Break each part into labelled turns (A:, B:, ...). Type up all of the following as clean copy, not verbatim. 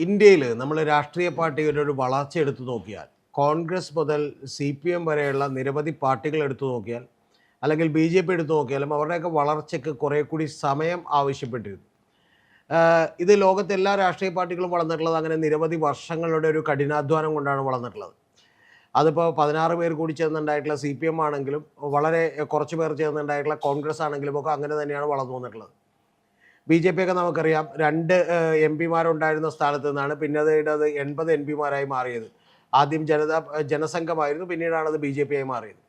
A: ഇന്ത്യയിൽ നമ്മൾ രാഷ്ട്രീയ പാർട്ടികളുടെ ഒരു വളർച്ച എടുത്തു നോക്കിയാൽ കോൺഗ്രസ് മുതൽ CPM വരെയുള്ള നിരവധി പാർട്ടികൾ എടുത്തു നോക്കിയാൽ അല്ലെങ്കിൽ BJP എടുത്തു നോക്കിയാലും അവരുടെയൊക്കെ വളർച്ചയ്ക്ക് കുറേ കൂടി സമയം ആവശ്യപ്പെട്ടിരുന്നു. ഇത് ലോകത്തെ എല്ലാ രാഷ്ട്രീയ പാർട്ടികളും വളർന്നിട്ടുള്ളത് അങ്ങനെ നിരവധി വർഷങ്ങളുടെ ഒരു കഠിനാധ്വാനം കൊണ്ടാണ് വളർന്നിട്ടുള്ളത്. അതിപ്പോൾ 16 പേർ കൂടി ചേർന്നുണ്ടായിട്ടുള്ള CPM ആണെങ്കിലും വളരെ കുറച്ച് പേർ ചേർന്നുണ്ടായിട്ടുള്ള കോൺഗ്രസ് ആണെങ്കിലും ഒക്കെ അങ്ങനെ തന്നെയാണ് വളർന്നു വന്നിട്ടുള്ളത്. BJP ഒക്കെ നമുക്കറിയാം 2 MP മാരുണ്ടായിരുന്ന സ്ഥാനത്ത് നിന്നാണ് പിന്നീട് അത് 80 MP മാരായി മാറിയത്. ആദ്യം ജനസംഘമായിരുന്നു, പിന്നീടാണ് അത് BJP ആയി മാറിയത്.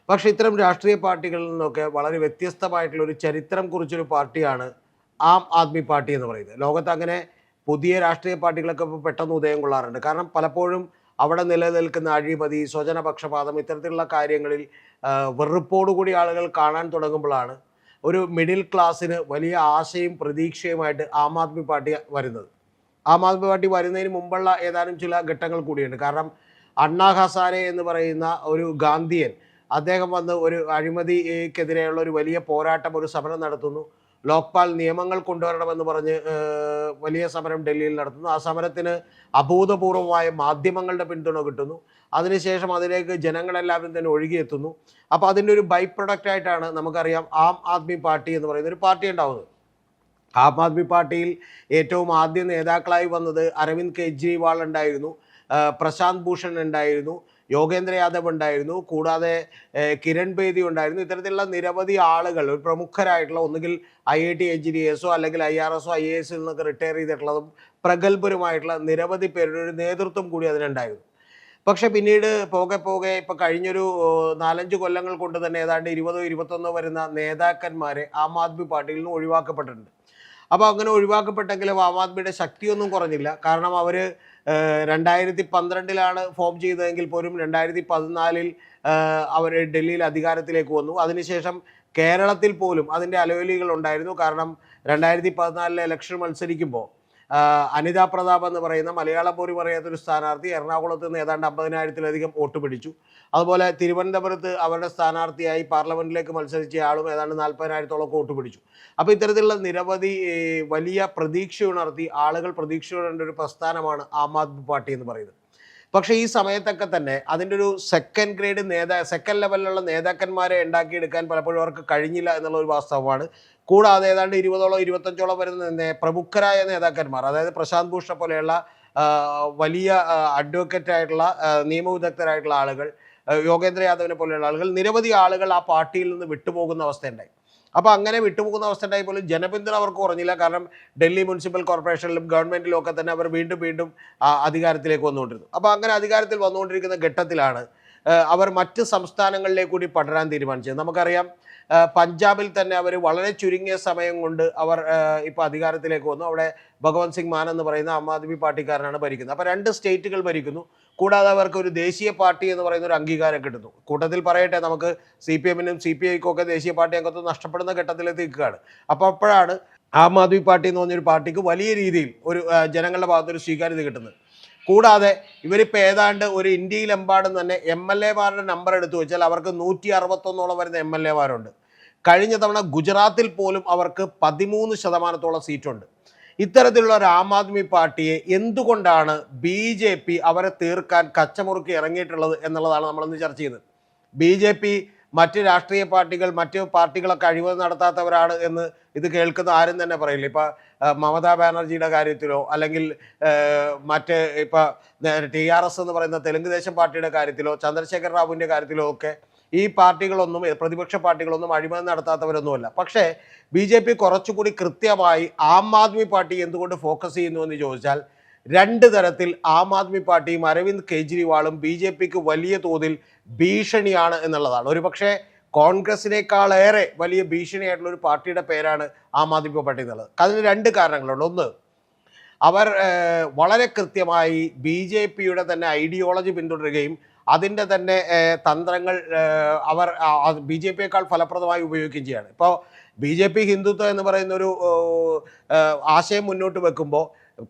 A: പക്ഷേ ഇത്തരം രാഷ്ട്രീയ പാർട്ടികളിൽ നിന്നൊക്കെ വളരെ വ്യത്യസ്തമായിട്ടുള്ള ഒരു ചരിത്രം കുറിച്ചൊരു പാർട്ടിയാണ് ആം ആദ്മി പാർട്ടി എന്ന് പറയുന്നത്. ലോകത്ത് അങ്ങനെ പുതിയ രാഷ്ട്രീയ പാർട്ടികളൊക്കെ ഇപ്പോൾ പെട്ടെന്ന് ഉദയം കൊള്ളാറുണ്ട്. കാരണം പലപ്പോഴും അവിടെ നിലനിൽക്കുന്ന അഴിമതി, സ്വജനപക്ഷപാതം ഇത്തരത്തിലുള്ള കാര്യങ്ങളിൽ വെറുപ്പോടുകൂടി ആളുകൾ കാണാൻ തുടങ്ങുമ്പോഴാണ് ഒരു മിഡിൽ ക്ലാസ്സിന് വലിയ ആശയും പ്രതീക്ഷയുമായിട്ട് ആം ആദ്മി പാർട്ടി വരുന്നത്. ആം ആദ്മി പാർട്ടി വരുന്നതിന് മുമ്പുള്ള ഏതാനും ചില ഘട്ടങ്ങൾ കൂടിയുണ്ട്. കാരണം അണ്ണാ ഹസാരെ എന്ന് പറയുന്ന ഒരു ഗാന്ധിയൻ, അദ്ദേഹം വന്ന് ഒരു അഴിമതിക്കെതിരെയുള്ള ഒരു വലിയ പോരാട്ടം, ഒരു സമരം നടത്തുന്നു. ലോക്പാൽ നിയമങ്ങൾ കൊണ്ടുവരണമെന്ന് പറഞ്ഞ് വലിയ സമരം ഡൽഹിയിൽ നടത്തുന്നു. ആ സമരത്തിന് അഭൂതപൂർവമായ മാധ്യമങ്ങളുടെ പിന്തുണ കിട്ടുന്നു. അതിനുശേഷം അതിലേക്ക് ജനങ്ങളെല്ലാവരും തന്നെ ഒഴുകിയെത്തുന്നു. അപ്പോൾ അതിൻ്റെ ഒരു ബൈ പ്രൊഡക്റ്റ് ആയിട്ടാണ് നമുക്കറിയാം ആം ആദ്മി പാർട്ടി എന്ന് പറയുന്ന ഒരു പാർട്ടി ഉണ്ടാവുന്നത്. ആം ആദ്മി പാർട്ടിയിൽ ഏറ്റവും ആദ്യ നേതാക്കളായി വന്നത് അരവിന്ദ് കെജ്രിവാൾ ഉണ്ടായിരുന്നു, പ്രശാന്ത് ഭൂഷൺ ഉണ്ടായിരുന്നു, യോഗേന്ദ്ര യാദവ് ഉണ്ടായിരുന്നു, കൂടാതെ കിരൺ ബേദി ഉണ്ടായിരുന്നു. ഇത്തരത്തിലുള്ള നിരവധി ആളുകൾ, ഒരു പ്രമുഖരായിട്ടുള്ള, ഒന്നുകിൽ IIT എഞ്ചിനീയേഴ്സോ അല്ലെങ്കിൽ IRS IAS നിന്നൊക്കെ റിട്ടയർ ചെയ്തിട്ടുള്ളതും പ്രഗത്ഭരുമായിട്ടുള്ള നിരവധി പേരുടെ ഒരു നേതൃത്വം കൂടി അതിനുണ്ടായിരുന്നു. പക്ഷെ പിന്നീട് പോകെ പോകെ ഇപ്പോൾ കഴിഞ്ഞൊരു 4-5 കൊല്ലങ്ങൾ കൊണ്ട് തന്നെ ഏതാണ്ട് 20-21 വരുന്ന നേതാക്കന്മാരെ ആം ആദ്മി പാർട്ടിയിൽ നിന്ന് ഒഴിവാക്കപ്പെട്ടിട്ടുണ്ട്. അപ്പോൾ അങ്ങനെ ഒഴിവാക്കപ്പെട്ടെങ്കിലും ആം ആദ്മിയുടെ ശക്തിയൊന്നും കുറഞ്ഞില്ല. കാരണം അവർ 2012 ഫോം ചെയ്തതെങ്കിൽ പോലും 2014 അവർ ഡൽഹിയിൽ അധികാരത്തിലേക്ക് വന്നു. അതിനുശേഷം കേരളത്തിൽ പോലും അതിൻ്റെ അലവലികൾ ഉണ്ടായിരുന്നു. കാരണം 2014 ഇലക്ഷൻ മത്സരിക്കുമ്പോൾ അനിത പ്രതാപ് എന്ന് പറയുന്ന മലയാള പോലും അറിയാത്തൊരു സ്ഥാനാർത്ഥി എറണാകുളത്ത് നിന്ന് ഏതാണ്ട് 50,000-ലധികം വോട്ട് പിടിച്ചു. അതുപോലെ തിരുവനന്തപുരത്ത് അവരുടെ സ്ഥാനാർത്ഥിയായി പാർലമെന്റിലേക്ക് മത്സരിച്ച ആളും ഏതാണ്ട് 40,000-ഓളം വോട്ട് പിടിച്ചു. അപ്പോൾ ഇത്തരത്തിലുള്ള നിരവധി വലിയ പ്രതീക്ഷയുണർത്തി ആളുകൾ പ്രതീക്ഷയുണർന്ന ഒരു പ്രസ്ഥാനമാണ് ആം ആദ്മി പാർട്ടി എന്ന് പറയുന്നത്. പക്ഷേ ഈ സമയത്തൊക്കെ തന്നെ അതിൻ്റെ ഒരു സെക്കൻഡ് ലെവലിലുള്ള നേതാക്കന്മാരെ ഉണ്ടാക്കിയെടുക്കാൻ പലപ്പോഴും അവർക്ക് കഴിഞ്ഞില്ല എന്നുള്ള ഒരു വാസ്തവമാണ്. കൂടാതെ ഏതാണ്ട് 20-25 വരുന്ന പ്രമുഖരായ നേതാക്കന്മാർ, അതായത് പ്രശാന്ത് ഭൂഷണെ പോലെയുള്ള വലിയ അഡ്വക്കേറ്റ് ആയിട്ടുള്ള നിയമവിദഗ്ധരായിട്ടുള്ള ആളുകൾ, യോഗേന്ദ്ര യാദവിനെ പോലെയുള്ള ആളുകൾ, നിരവധി ആളുകൾ ആ പാർട്ടിയിൽ നിന്ന് വിട്ടുപോകുന്ന അവസ്ഥയുണ്ടായി. അപ്പോൾ അങ്ങനെ വിട്ടുപോകുന്ന അവസ്ഥ ഉണ്ടായി പോലും ജനപിന്തുണ അവർക്ക് കുറഞ്ഞില്ല. കാരണം ഡൽഹി മുനിസിപ്പൽ കോർപ്പറേഷനിലും ഗവൺമെൻറ്റിലും ഒക്കെ തന്നെ അവർ വീണ്ടും അധികാരത്തിലേക്ക് വന്നുകൊണ്ടിരുന്നു. അപ്പോൾ അങ്ങനെ അധികാരത്തിൽ വന്നുകൊണ്ടിരിക്കുന്ന ഘട്ടത്തിലാണ് അവർ മറ്റ് സംസ്ഥാനങ്ങളിലേക്ക് കൂടി പടരാൻ തീരുമാനിച്ചത്. നമുക്കറിയാം പഞ്ചാബിൽ തന്നെ അവർ വളരെ ചുരുങ്ങിയ സമയം കൊണ്ട് അവർ ഇപ്പോൾ അധികാരത്തിലേക്ക് വന്നു. അവിടെ ഭഗവന്ത് സിംഗ് മാൻ എന്ന് പറയുന്ന ആം ആദ്മി പാർട്ടിക്കാരനാണ് ഭരിക്കുന്നത്. അപ്പോൾ 2 സ്റ്റേറ്റുകൾ ഭരിക്കുന്നു. കൂടാതെ അവർക്ക് ഒരു ദേശീയ പാർട്ടി എന്ന് പറയുന്ന ഒരു അംഗീകാരം കിട്ടുന്നു. കൂട്ടത്തിൽ പറയട്ടെ, നമുക്ക് CPM-നും CPI-ക്കും ഒക്കെ ദേശീയ പാർട്ടി അംഗത്വം നഷ്ടപ്പെടുന്ന ഘട്ടത്തിലേക്ക് നിൽക്കുകയാണ്. അപ്പോൾ അപ്പോഴാണ് ആം ആദ്മി പാർട്ടി എന്ന് പറഞ്ഞൊരു പാർട്ടിക്ക് വലിയ രീതിയിൽ ഒരു ജനങ്ങളുടെ ഭാഗത്തൊരു സ്വീകാര്യത കിട്ടുന്നത്. കൂടാതെ ഇവരിപ്പോൾ ഏതാണ്ട് ഒരു ഇന്ത്യയിലെമ്പാടും തന്നെ MLA-മാരുടെ നമ്പർ എടുത്തു വെച്ചാൽ അവർക്ക് 161 വരുന്ന MLA-മാരുണ്ട്. കഴിഞ്ഞ തവണ ഗുജറാത്തിൽ പോലും അവർക്ക് 13% സീറ്റുണ്ട്. ഇത്തരത്തിലുള്ള ഒരു ആം ആദ്മി പാർട്ടിയെ എന്തുകൊണ്ടാണ് BJP അവരെ തീർക്കാൻ കച്ചമുറുക്കി ഇറങ്ങിയിട്ടുള്ളത് എന്നുള്ളതാണ് നമ്മളിന്ന് ചർച്ച ചെയ്യുന്നത്. BJP മറ്റ് രാഷ്ട്രീയ പാർട്ടികൾ, മറ്റ് പാർട്ടികളൊക്കെ അഴിമതി നടത്താത്തവരാണ് എന്ന് ഇത് കേൾക്കുന്ന ആരും തന്നെ പറയില്ല. ഇപ്പോൾ മമതാ ബാനർജിയുടെ കാര്യത്തിലോ അല്ലെങ്കിൽ മറ്റ് ഇപ്പോൾ TRS എന്ന് പറയുന്ന തെലുങ്ക് ദേശം പാർട്ടിയുടെ കാര്യത്തിലോ ചന്ദ്രശേഖർ റാവുവിൻ്റെ കാര്യത്തിലോ ഒക്കെ ഈ പാർട്ടികളൊന്നും, പ്രതിപക്ഷ പാർട്ടികളൊന്നും അഴിമതി നടത്താത്തവരൊന്നുമല്ല. പക്ഷേ BJP കുറച്ചുകൂടി കൃത്യമായി ആം ആദ്മി പാർട്ടി എന്തുകൊണ്ട് ഫോക്കസ് ചെയ്യുന്നു എന്ന് ചോദിച്ചാൽ 2 തരത്തിൽ ആം ആദ്മി പാർട്ടിയും അരവിന്ദ് കെജ്രിവാളും BJPക്ക് വലിയ തോതിൽ ഭീഷണിയാണ് എന്നുള്ളതാണ്. ഒരു പക്ഷേ കോൺഗ്രസിനേക്കാളേറെ വലിയ ഭീഷണിയായിട്ടുള്ള ഒരു പാർട്ടിയുടെ പേരാണ് ആം ആദ്മി പാർട്ടി എന്നുള്ളത്. അതിന് 2 കാരണങ്ങളുണ്ട്. ഒന്ന്, അവർ വളരെ കൃത്യമായി BJPയുടെ തന്നെ ഐഡിയോളജി പിന്തുടരുകയും അതിൻ്റെ തന്നെ തന്ത്രങ്ങൾ അവർ BJPയേക്കാൾ ഫലപ്രദമായി ഉപയോഗിക്കുകയും ചെയ്യുകയാണ്. ഇപ്പോൾ BJP ഹിന്ദുത്വം എന്ന് പറയുന്നൊരു ആശയം മുന്നോട്ട് വെക്കുമ്പോൾ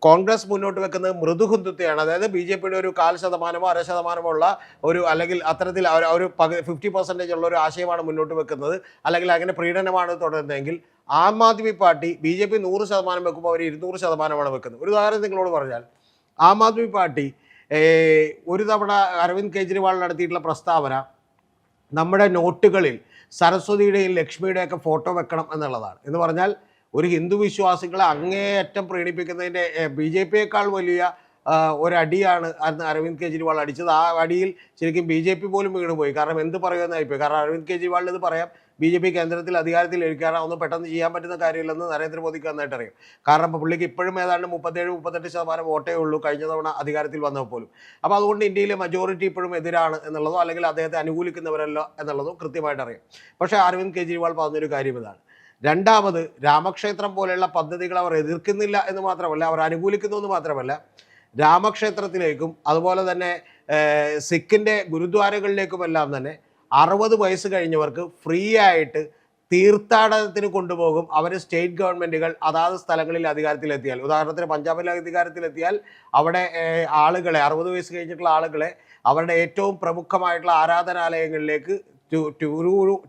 A: കോൺഗ്രസ് മുന്നോട്ട് വെക്കുന്നത് മൃദുഹിന്ദുത്വമാണ്. അതായത് BJPയുടെ ഒരു 0.5%, 1% ഉള്ള ഒരു, അല്ലെങ്കിൽ അത്തരത്തിൽ ഒരു 50% ഉള്ള ഒരു ആശയമാണ് മുന്നോട്ട് വെക്കുന്നത്. അല്ലെങ്കിൽ അങ്ങനെ പ്രീണനമാണ് തുടരുന്നതെങ്കിൽ ആം ആദ്മി പാർട്ടി BJP 100% വെക്കുമ്പോൾ അവർ 200%മാണ് വെക്കുന്നത്. ഒരു ഉദാഹരണം നിങ്ങളോട് പറഞ്ഞാൽ, ആം ആദ്മി പാർട്ടി ഒരു തവണ അരവിന്ദ് കെജ്രിവാൾ നടത്തിയിട്ടുള്ള പ്രസ്താവന നമ്മുടെ നോട്ടുകളിൽ സരസ്വതിയുടെയും ലക്ഷ്മിയുടെയൊക്കെ ഫോട്ടോ വെക്കണം എന്നുള്ളതാണ്. എന്ന് പറഞ്ഞാൽ ഒരു ഹിന്ദു വിശ്വാസികളെ അങ്ങേയറ്റം പ്രീണിപ്പിക്കുന്നതിൻ്റെ BJPയേക്കാൾ വലിയ ഒരടിയാണ് അന്ന് അരവിന്ദ് കെജ്രിവാൾ അടിച്ചത്. ആ അടിയിൽ ശരിക്കും BJP പോലും വീണുപോയി. കാരണം എന്ത് പറയുമെന്നായിപ്പോയി. കാരണം അരവിന്ദ് കെജ്രിവാളിന് ഇത് പറയാം, BJP കേന്ദ്രത്തിൽ അധികാരത്തിൽ ഇരിക്കാനാണ്, ഒന്നും പെട്ടെന്ന് ചെയ്യാൻ പറ്റുന്ന കാര്യമില്ലെന്ന് നരേന്ദ്രമോദിക്ക് നന്നായിട്ട് അറിയാം. കാരണം പുള്ളിക്ക് ഇപ്പോഴും ഏതാണ്ട് 37-38% വോട്ടേ ഉള്ളൂ കഴിഞ്ഞ തവണ അധികാരത്തിൽ വന്നപ്പോൾ പോലും. അപ്പോൾ അതുകൊണ്ട് ഇന്ത്യയിലെ മജോറിറ്റി ഇപ്പോഴും എതിരാണ് എന്നുള്ളതോ അല്ലെങ്കിൽ അദ്ദേഹത്തെ അനുകൂലിക്കുന്നവരല്ല എന്നുള്ളതോ കൃത്യമായിട്ട് അറിയാം. പക്ഷേ അരവിന്ദ് കെജ്രിവാൾ പറഞ്ഞൊരു കാര്യം ഇതാണ്. രണ്ടാമത്, രാമക്ഷേത്രം പോലെയുള്ള പദ്ധതികൾ അവർ എതിർക്കുന്നില്ല എന്ന് മാത്രമല്ല, അവർ അനുകൂലിക്കുന്നു എന്ന് മാത്രമല്ല, രാമക്ഷേത്രത്തിലേക്കും അതുപോലെ തന്നെ സിഖിൻ്റെ ഗുരുദ്വാരകളിലേക്കുമെല്ലാം തന്നെ 60 വയസ്സ് കഴിഞ്ഞവർക്ക് ഫ്രീ ആയിട്ട് തീർത്ഥാടനത്തിന് കൊണ്ടുപോകും. അവർ സ്റ്റേറ്റ് ഗവൺമെൻറ്റുകൾ അതാത് സ്ഥലങ്ങളിൽ അധികാരത്തിലെത്തിയാൽ, ഉദാഹരണത്തിന് പഞ്ചാബിൽ അധികാരത്തിലെത്തിയാൽ അവിടെ ആളുകളെ 60 വയസ്സ് കഴിഞ്ഞിട്ടുള്ള ആളുകളെ അവരുടെ ഏറ്റവും പ്രമുഖമായിട്ടുള്ള ആരാധനാലയങ്ങളിലേക്ക്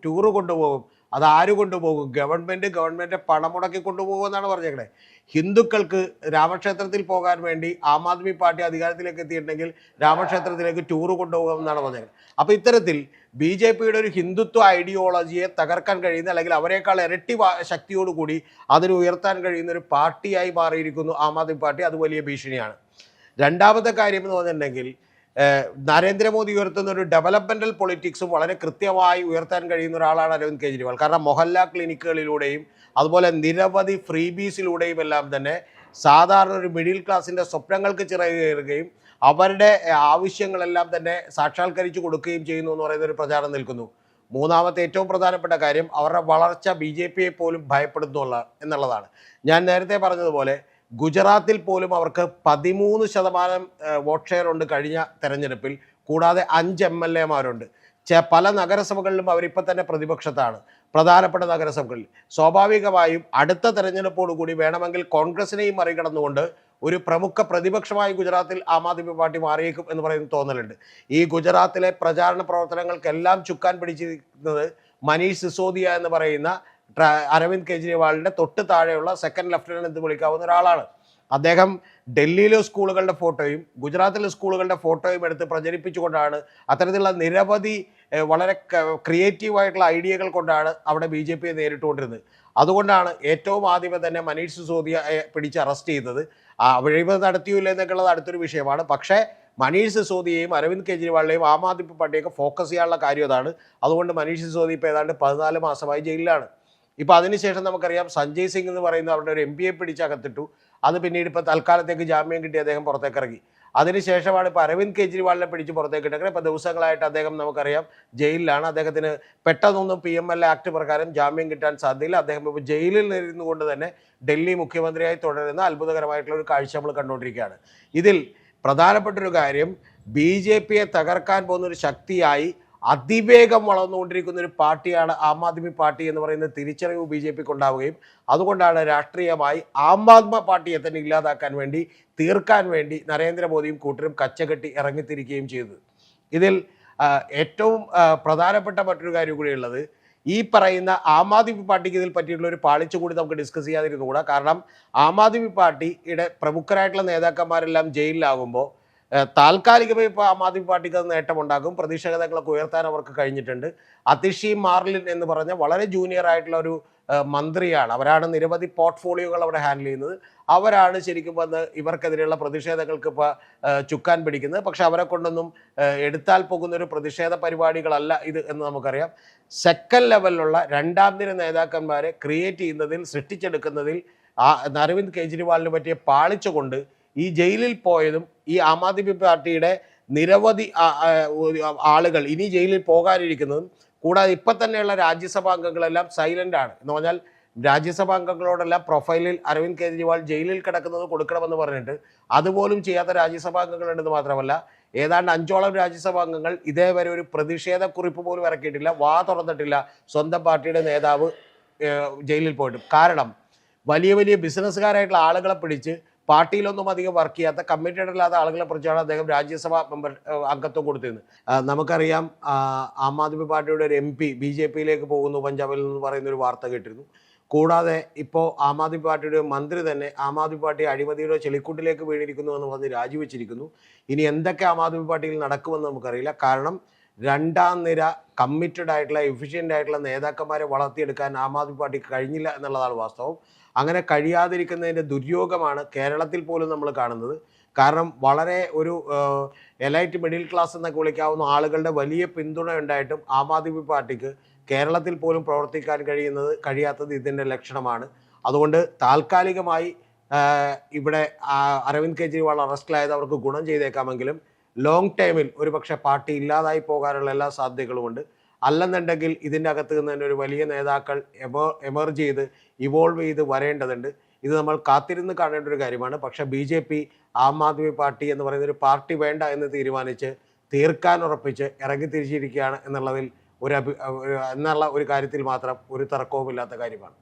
A: ടൂറ് കൊണ്ടുപോകും. അത് ആര് കൊണ്ടുപോകും? ഗവൺമെൻറ് പണം മുടക്കി കൊണ്ടുപോകുമെന്നാണ് പറഞ്ഞേക്കണേ. ഹിന്ദുക്കൾക്ക് രാമക്ഷേത്രത്തിൽ പോകാൻ വേണ്ടി ആം ആദ്മി പാർട്ടി അധികാരത്തിലേക്ക് എത്തിയിട്ടുണ്ടെങ്കിൽ രാമക്ഷേത്രത്തിലേക്ക് ടൂറ് കൊണ്ടുപോകുമെന്നാണ് പറഞ്ഞേക്കുന്നത്. അപ്പോൾ ഇത്തരത്തിൽ BJPയുടെ ഒരു ഹിന്ദുത്വ ഐഡിയോളജിയെ തകർക്കാൻ കഴിയുന്ന, അല്ലെങ്കിൽ അവരെക്കാൾ ഇരട്ടി ശക്തിയോടുകൂടി അതിന് ഉയർത്താൻ കഴിയുന്ന ഒരു പാർട്ടിയായി മാറിയിരിക്കുന്നു ആം ആദ്മി പാർട്ടി. അത് വലിയ ഭീഷണിയാണ്. രണ്ടാമത്തെ കാര്യം എന്ന് പറഞ്ഞിട്ടുണ്ടെങ്കിൽ, നരേന്ദ്രമോദി ഉയർത്തുന്ന ഒരു ഡെവലപ്മെൻ്റൽ പൊളിറ്റിക്സും വളരെ കൃത്യമായി ഉയർത്താൻ കഴിയുന്ന ഒരാളാണ് അരവിന്ദ് കെജ്രിവാൾ. കാരണം മൊഹല്ല ക്ലിനിക്കുകളിലൂടെയും അതുപോലെ നിരവധി ഫ്രീബീസിലൂടെയും എല്ലാം തന്നെ സാധാരണ ഒരു മിഡിൽ ക്ലാസിൻ്റെ സ്വപ്നങ്ങൾക്ക് ചിറകേറുകയും അവരുടെ ആവശ്യങ്ങളെല്ലാം തന്നെ സാക്ഷാത്കരിച്ചു കൊടുക്കുകയും ചെയ്യുന്നു എന്ന് പറയുന്ന ഒരു പ്രചാരണം നിൽക്കുന്നു. മൂന്നാമത്തെ ഏറ്റവും പ്രധാനപ്പെട്ട കാര്യം, അവരുടെ വളർച്ച BJPയെ പോലും ഭയപ്പെടുന്നു എന്നുള്ളതാണ്. ഞാൻ നേരത്തെ പറഞ്ഞതുപോലെ ഗുജറാത്തിൽ പോലും അവർക്ക് 13% വോട്ട് ഷെയർ ഉണ്ട് കഴിഞ്ഞ തെരഞ്ഞെടുപ്പിൽ. കൂടാതെ 5 MLAമാരുണ്ട്. പല നഗരസഭകളിലും അവരിപ്പോൾ തന്നെ പ്രതിപക്ഷത്താണ്, പ്രധാനപ്പെട്ട നഗരസഭകളിൽ. സ്വാഭാവികമായും അടുത്ത തെരഞ്ഞെടുപ്പോടുകൂടി വേണമെങ്കിൽ കോൺഗ്രസിനെയും മറികടന്നുകൊണ്ട് ഒരു പ്രമുഖ പ്രതിപക്ഷമായി ഗുജറാത്തിൽ ആം ആദ്മി പാർട്ടി മാറിയേക്കും എന്ന് പറയുന്ന തോന്നലുണ്ട്. ഈ ഗുജറാത്തിലെ പ്രചാരണ പ്രവർത്തനങ്ങൾക്കെല്ലാം ചുക്കാൻ പിടിച്ചിരിക്കുന്നത് മനീഷ് സിസോദിയ എന്ന് പറയുന്ന അരവിന്ദ് കെജ്രിവാളിൻ്റെ തൊട്ട് താഴെയുള്ള സെക്കൻഡ് ലഫ്റ്റനന്റ് എന്ന് വിളിക്കാവുന്ന ഒരാളാണ്. അദ്ദേഹം ഡൽഹിയിലെ സ്കൂളുകളുടെ ഫോട്ടോയും ഗുജറാത്തിലെ സ്കൂളുകളുടെ ഫോട്ടോയും എടുത്ത് പ്രചരിപ്പിച്ചുകൊണ്ടാണ്, അത്തരത്തിലുള്ള നിരവധി വളരെ ക്രിയേറ്റീവായിട്ടുള്ള ഐഡിയകൾ കൊണ്ടാണ് അവിടെ BJPയെ നേരിട്ടുകൊണ്ടിരുന്നത്. അതുകൊണ്ടാണ് ഏറ്റവും ആദ്യമേ തന്നെ മനീഷ് സിസോദിയയെ പിടിച്ച് അറസ്റ്റ് ചെയ്തത്. അഴിമതി നടത്തിയില്ല എന്നൊക്കെയുള്ളത് അടുത്തൊരു വിഷയമാണ്. പക്ഷേ മനീഷ് സിസോദിയെയും അരവിന്ദ് കെജ്രിവാളിനെയും ആം ആദ്മി പാർട്ടിയൊക്കെ ഫോക്കസ് ചെയ്യാനുള്ള കാര്യം അതാണ്. അതുകൊണ്ട് മനീഷ് സിസോദിയ ഇപ്പോൾ ഏതാണ്ട് 14 മാസമായി ജയിലിലാണ്. ഇപ്പോൾ അതിനുശേഷം നമുക്കറിയാം സഞ്ജയ് സിംഗ് എന്ന് പറയുന്ന അവരുടെ ഒരു MPയെ പിടിച്ചകത്തിട്ടു. അത് പിന്നീട് ഇപ്പോൾ തൽക്കാലത്തേക്ക് ജാമ്യം കിട്ടി അദ്ദേഹം പുറത്തേക്ക് ഇറങ്ങി. അതിനുശേഷമാണ് ഇപ്പോൾ അരവിന്ദ് കെജ്രിവാളിനെ പിടിച്ച് പുറത്തേക്ക് ഇട്ടേക്കുന്നത്. ഇപ്പോൾ ദിവസങ്ങളായിട്ട് അദ്ദേഹം നമുക്കറിയാം ജയിലിലാണ്. അദ്ദേഹത്തിന് പെട്ടെന്നൊന്നും PMLA ആക്ട് പ്രകാരം ജാമ്യം കിട്ടാൻ സാധ്യതയില്ല. അദ്ദേഹം ഇപ്പോൾ ജയിലിൽ ഇരുന്നുകൊണ്ട് തന്നെ ഡൽഹി മുഖ്യമന്ത്രിയായി തുടരുന്ന അത്ഭുതകരമായിട്ടുള്ള ഒരു കാഴ്ച നമ്മൾ കണ്ടുകൊണ്ടിരിക്കുകയാണ്. ഇതിൽ പ്രധാനപ്പെട്ടൊരു കാര്യം, BJPയെ തകർക്കാൻ പോകുന്ന ഒരു ശക്തിയായി അതിവേഗം വളർന്നുകൊണ്ടിരിക്കുന്ന ഒരു പാർട്ടിയാണ് ആം ആദ്മി പാർട്ടി എന്ന് പറയുന്ന തിരിച്ചറിവ് BJPക്ക് ഉണ്ടാവുകയും അതുകൊണ്ടാണ് രാഷ്ട്രീയമായി ആം ആദ്മി പാർട്ടിയെ തന്നെ ഇല്ലാതാക്കാൻ വേണ്ടി, തീർക്കാൻ വേണ്ടി നരേന്ദ്രമോദിയും കൂട്ടരും കച്ചകെട്ടി ഇറങ്ങിത്തിരിക്കുകയും ചെയ്തത്. ഇതിൽ ഏറ്റവും പ്രധാനപ്പെട്ട മറ്റൊരു കാര്യം കൂടിയുള്ളത്, ഈ പറയുന്ന ആം ആദ്മി പാർട്ടിക്ക് ഇതിൽ പറ്റിയിട്ടുള്ള ഒരു പാളിച്ച കൂടി നമുക്ക് ഡിസ്കസ് ചെയ്യാതിരുന്നുകൂടാ. കാരണം ആം ആദ്മി പാർട്ടിയുടെ പ്രമുഖരായിട്ടുള്ള നേതാക്കന്മാരെല്ലാം ജയിലിലാകുമ്പോൾ താൽക്കാലികമായി ഇപ്പോൾ ആം ആദ്മി പാർട്ടിക്ക് അത് നേട്ടമുണ്ടാകും. പ്രതിഷേധങ്ങളൊക്കെ ഉയർത്താൻ അവർക്ക് കഴിഞ്ഞിട്ടുണ്ട്. അതിഷി മാർലിൻ എന്ന് പറഞ്ഞ വളരെ ജൂനിയർ ആയിട്ടുള്ള ഒരു മന്ത്രിയാണ്. അവരാണ് നിരവധി പോർട്ട്ഫോളിയോകൾ അവിടെ ഹാൻഡിൽ ചെയ്യുന്നത്. അവരാണ് ശരിക്കും വന്ന് ഇവർക്കെതിരെയുള്ള പ്രതിഷേധങ്ങൾക്ക് ഇപ്പോൾ ചുക്കാൻ പിടിക്കുന്നത്. പക്ഷെ അവരെ കൊണ്ടൊന്നും എടുത്താൽ പോകുന്ന ഒരു പ്രതിഷേധ പരിപാടികളല്ല ഇത് എന്ന് നമുക്കറിയാം. സെക്കൻഡ് ലെവലിലുള്ള രണ്ടാം നിര നേതാക്കന്മാരെ ക്രിയേറ്റ് ചെയ്യുന്നതിൽ, സൃഷ്ടിച്ചെടുക്കുന്നതിൽ അരവിന്ദ് കെജ്രിവാളിന് പറ്റിയ പാളിച്ച കൊണ്ട് ഈ ജയിലിൽ പോയതും ഈ ആം ആദ്മി പാർട്ടിയുടെ നിരവധി ആളുകൾ ഇനി ജയിലിൽ പോകാനിരിക്കുന്നതും, കൂടാതെ ഇപ്പം തന്നെയുള്ള രാജ്യസഭാ അംഗങ്ങളെല്ലാം സൈലൻ്റ് ആണ്. എന്ന് പറഞ്ഞാൽ രാജ്യസഭാ അംഗങ്ങളോടെല്ലാം പ്രൊഫൈലിൽ അരവിന്ദ് കെജ്രിവാൾ ജയിലിൽ കിടക്കുന്നത് കൊടുക്കണമെന്ന് പറഞ്ഞിട്ട് അതുപോലും ചെയ്യാത്ത രാജ്യസഭാ അംഗങ്ങളുണ്ടെന്ന് മാത്രമല്ല, ഏതാണ്ട് 5ഓളം രാജ്യസഭാ അംഗങ്ങൾ ഇതേവരെ ഒരു പ്രതിഷേധക്കുറിപ്പ് പോലും ഇറക്കിയിട്ടില്ല, വാ തുറന്നിട്ടില്ല സ്വന്തം പാർട്ടിയുടെ നേതാവ് ജയിലിൽ പോയിട്ട്. കാരണം വലിയ വലിയ ബിസിനസ്സുകാരായിട്ടുള്ള ആളുകളെ പിടിച്ച് പാർട്ടിയിലൊന്നും അധികം വർക്ക് ചെയ്യാത്ത, കമ്മിറ്റഡ് അല്ലാത്ത ആളുകളെ കുറിച്ചാണ് അദ്ദേഹം രാജ്യസഭാ അംഗത്വം കൊടുത്തിരുന്നത്. നമുക്കറിയാം ആം ആദ്മി പാർട്ടിയുടെ ഒരു MP BJPയിലേക്ക് പോകുന്നു പഞ്ചാബിൽ നിന്ന് പറയുന്നൊരു വാർത്ത കേട്ടിരുന്നു. കൂടാതെ ഇപ്പോൾ ആം ആദ്മി പാർട്ടിയുടെ മന്ത്രി തന്നെ ആം ആദ്മി പാർട്ടി അഴിമതിയുടെ ചെളിക്കൂട്ടിലേക്ക് വീണിരിക്കുന്നു എന്ന് പറഞ്ഞ് രാജിവെച്ചിരിക്കുന്നു. ഇനി എന്തൊക്കെ ആം ആദ്മി പാർട്ടിയിൽ നടക്കുമെന്ന് നമുക്കറിയില്ല. കാരണം രണ്ടാം നിര കമ്മിറ്റഡ് ആയിട്ടുള്ള എഫിഷ്യൻ്റ് ആയിട്ടുള്ള നേതാക്കന്മാരെ വളർത്തിയെടുക്കാൻ ആം ആദ്മി പാർട്ടിക്ക് കഴിഞ്ഞില്ല എന്നുള്ളതാണ് വാസ്തവം. അങ്ങനെ കഴിയാതിരിക്കുന്നതിൻ്റെ ദുര്യോഗമാണ് കേരളത്തിൽ പോലും നമ്മൾ കാണുന്നത്. കാരണം വളരെ ഒരു എലൈറ്റ് മിഡിൽ ക്ലാസ് എന്നൊക്കെ വിളിക്കാവുന്ന ആളുകളുടെ വലിയ പിന്തുണ ഉണ്ടായിട്ടും ആം ആദ്മി പാർട്ടിക്ക് കേരളത്തിൽ പോലും പ്രവർത്തിക്കാൻ കഴിയാത്തത് ഇതിൻ്റെ ലക്ഷണമാണ്. അതുകൊണ്ട് താൽക്കാലികമായി ഇവിടെ അരവിന്ദ് കെജ്രിവാൾ അറസ്റ്റിലായത് അവർക്ക് ഗുണം ചെയ്തേക്കാമെങ്കിലും ലോങ് ടൈമിൽ ഒരുപക്ഷെ പാർട്ടി ഇല്ലാതായി പോകാനുള്ള എല്ലാ സാധ്യതകളുമുണ്ട്. അല്ലെന്നുണ്ടെങ്കിൽ ഇതിൻ്റെ അകത്ത് നിന്ന് തന്നെ ഒരു വലിയ നേതാക്കൾ എമർജ് ചെയ്ത് ഇവോൾവ് ചെയ്ത് വരേണ്ടതുണ്ട്. ഇത് നമ്മൾ കാത്തിരുന്ന് കാണേണ്ട ഒരു കാര്യമാണ്. പക്ഷേ BJP ആം ആദ്മി പാർട്ടി എന്ന് പറയുന്ന ഒരു പാർട്ടി വേണ്ട എന്ന് തീരുമാനിച്ച് തീർക്കാൻ ഉറപ്പിച്ച് ഇറങ്ങി തിരിച്ചിരിക്കുകയാണ് എന്നുള്ള ഒരു കാര്യത്തിൽ മാത്രം ഒരു തർക്കവുമില്ലാത്ത കാര്യമാണ്.